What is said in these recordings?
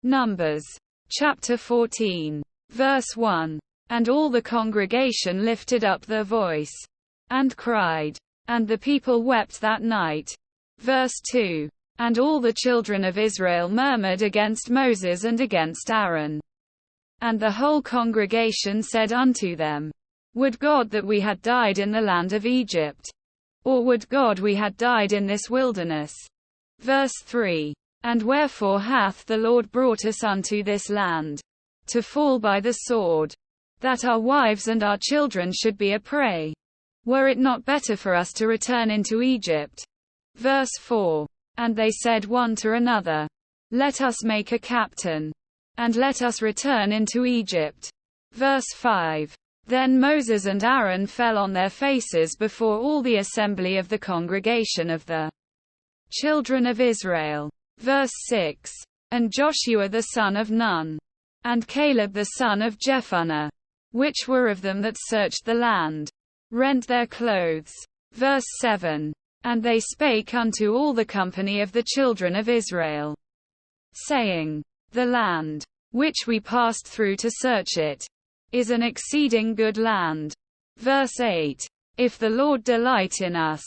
Numbers. Chapter 14. Verse 1. And all the congregation lifted up their voice, and cried. And the people wept that night. Verse 2. And all the children of Israel murmured against Moses and against Aaron. And the whole congregation said unto them, Would God that we had died in the land of Egypt! Or would God we had died in this wilderness! Verse 3. And wherefore hath the Lord brought us unto this land, to fall by the sword, that our wives and our children should be a prey? Were it not better for us to return into Egypt? Verse 4. And they said one to another, Let us make a captain, and let us return into Egypt. Verse 5. Then Moses and Aaron fell on their faces before all the assembly of the congregation of the children of Israel. Verse 6. And Joshua the son of Nun, and Caleb the son of Jephunneh, which were of them that searched the land, rent their clothes. Verse 7. And they spake unto all the company of the children of Israel, saying, The land, which we passed through to search it, is an exceeding good land. Verse 8. If the Lord delight in us,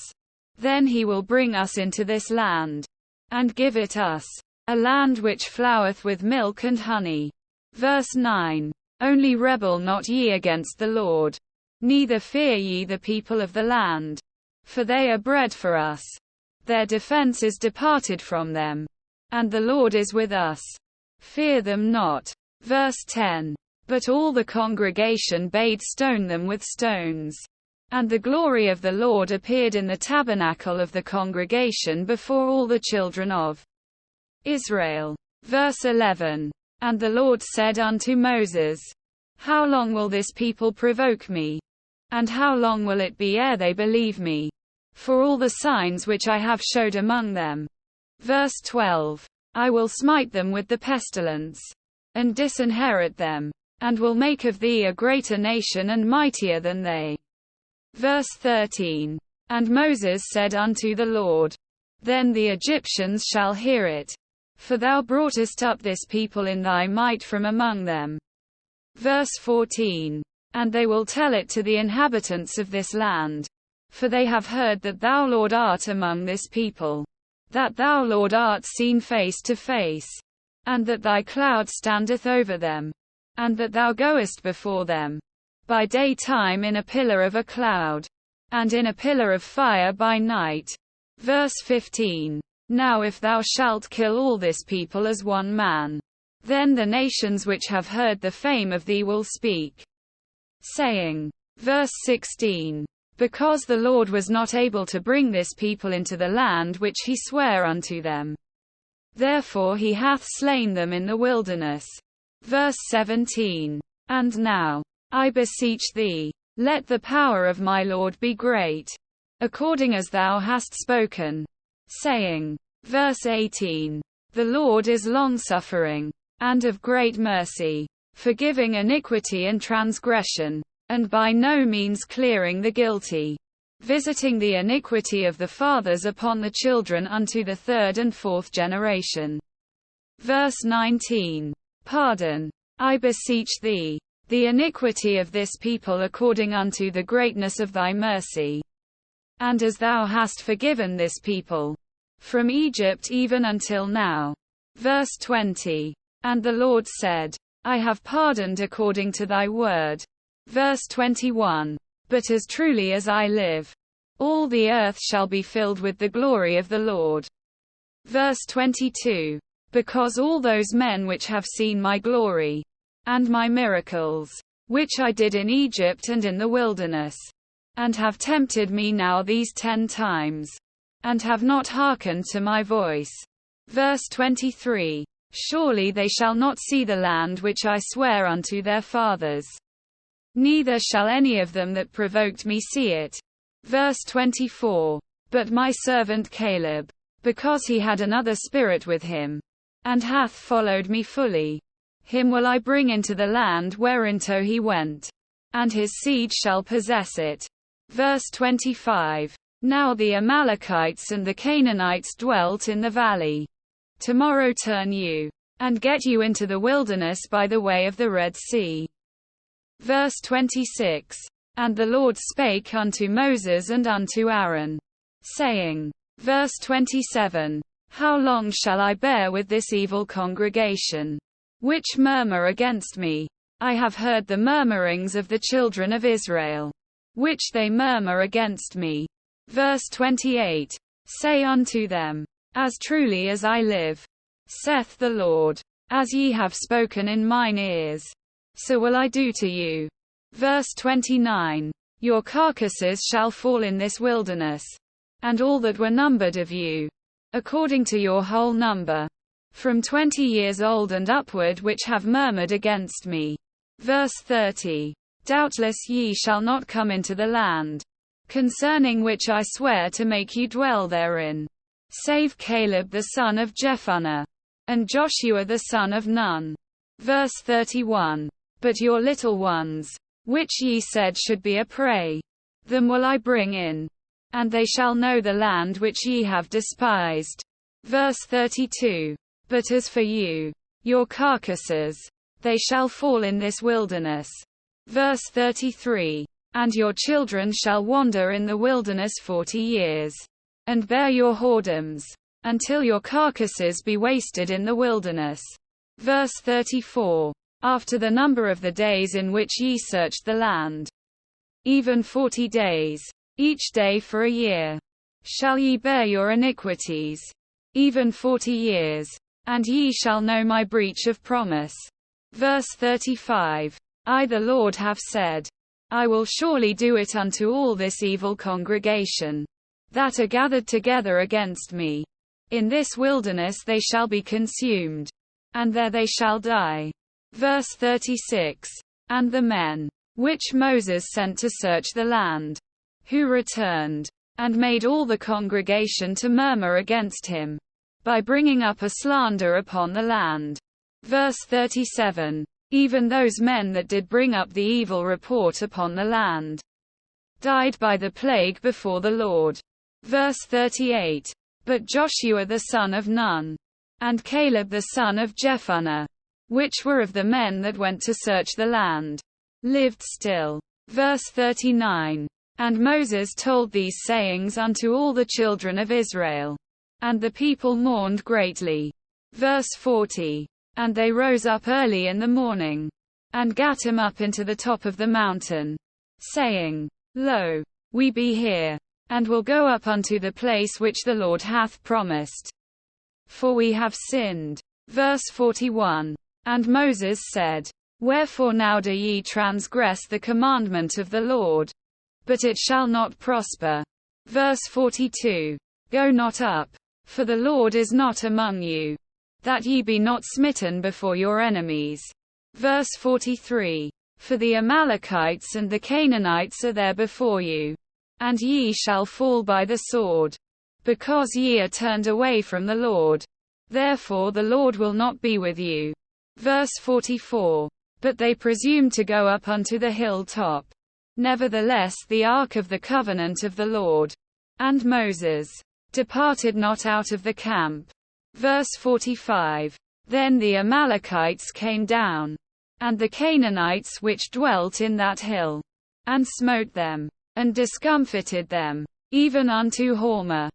then he will bring us into this land, and give it us, a land which floweth with milk and honey. Verse 9. Only rebel not ye against the Lord, neither fear ye the people of the land, for they are bread for us. Their defense is departed from them, and the Lord is with us. Fear them not. Verse 10. But all the congregation bade stone them with stones. And the glory of the Lord appeared in the tabernacle of the congregation before all the children of Israel. Verse 11. And the Lord said unto Moses, How long will this people provoke me? And how long will it be ere they believe me, for all the signs which I have showed among them? Verse 12. I will smite them with the pestilence, and disinherit them, and will make of thee a greater nation and mightier than they. Verse 13. And Moses said unto the Lord, Then the Egyptians shall hear it, for thou broughtest up this people in thy might from among them. Verse 14. And they will tell it to the inhabitants of this land, for they have heard that thou, Lord, art among this people, that thou, Lord, art seen face to face, and that thy cloud standeth over them, and that thou goest before them by daytime in a pillar of a cloud, and in a pillar of fire by night. Verse 15. Now if thou shalt kill all this people as one man, then the nations which have heard the fame of thee will speak, saying. Verse 16. Because the Lord was not able to bring this people into the land which he sware unto them, therefore he hath slain them in the wilderness. Verse 17. And now, I beseech thee, let the power of my Lord be great, according as thou hast spoken, saying. Verse 18. The Lord is longsuffering, and of great mercy, forgiving iniquity and transgression, and by no means clearing the guilty, visiting the iniquity of the fathers upon the children unto the third and fourth generation. Verse 19. Pardon, I beseech thee, the iniquity of this people according unto the greatness of thy mercy, and as thou hast forgiven this people from Egypt even until now. Verse 20. And the Lord said, I have pardoned according to thy word. Verse 21. But as truly as I live, all the earth shall be filled with the glory of the Lord. Verse 22. Because all those men which have seen my glory, and my miracles, which I did in Egypt and in the wilderness, and have tempted me now these 10 times, and have not hearkened to my voice. Verse 23. Surely they shall not see the land which I swear unto their fathers, neither shall any of them that provoked me see it. Verse 24. But my servant Caleb, because he had another spirit with him, and hath followed me fully, him will I bring into the land whereinto he went, and his seed shall possess it. Verse 25. Now the Amalekites and the Canaanites dwelt in the valley. Tomorrow turn you, and get you into the wilderness by the way of the Red Sea. Verse 26. And the Lord spake unto Moses and unto Aaron, saying, verse 27, how long shall I bear with this evil congregation, which murmur against me? I have heard the murmurings of the children of Israel, which they murmur against me. Verse 28. Say unto them, as truly as I live, saith the Lord, as ye have spoken in mine ears, so will I do to you. Verse 29. Your carcasses shall fall in this wilderness, and all that were numbered of you, according to your whole number, from 20 years old and upward, which have murmured against me. Verse 30. Doubtless ye shall not come into the land, concerning which I swear to make you dwell therein, save Caleb the son of Jephunneh, and Joshua the son of Nun. Verse 31. But your little ones, which ye said should be a prey, them will I bring in, and they shall know the land which ye have despised. Verse 32. But as for you, your carcasses, they shall fall in this wilderness. Verse 33. And your children shall wander in the wilderness 40 years, and bear your whoredoms, until your carcasses be wasted in the wilderness. Verse 34. After the number of the days in which ye searched the land, even 40 days, each day for a year, shall ye bear your iniquities, even 40 years, and ye shall know my breach of promise. Verse 35. I the Lord have said, I will surely do it unto all this evil congregation, that are gathered together against me. In this wilderness they shall be consumed, and there they shall die. Verse 36. And the men, which Moses sent to search the land, who returned, and made all the congregation to murmur against him, by bringing up a slander upon the land. Verse 37. Even those men that did bring up the evil report upon the land, died by the plague before the Lord. Verse 38. But Joshua the son of Nun, and Caleb the son of Jephunneh, which were of the men that went to search the land, lived still. Verse 39. And Moses told these sayings unto all the children of Israel, and the people mourned greatly. Verse 40. And they rose up early in the morning, and gat him up into the top of the mountain, saying, Lo, we be here, and will go up unto the place which the Lord hath promised, for we have sinned. Verse 41. And Moses said, Wherefore now do ye transgress the commandment of the Lord? But it shall not prosper. Verse 42. Go not up, for the Lord is not among you, that ye be not smitten before your enemies. Verse 43. For the Amalekites and the Canaanites are there before you, and ye shall fall by the sword, because ye are turned away from the Lord. Therefore the Lord will not be with you. Verse 44. But they presumed to go up unto the hill top. Nevertheless the ark of the covenant of the Lord, and Moses, departed not out of the camp. Verse 45. Then the Amalekites came down, and the Canaanites which dwelt in that hill, and smote them, and discomfited them, even unto Hormah.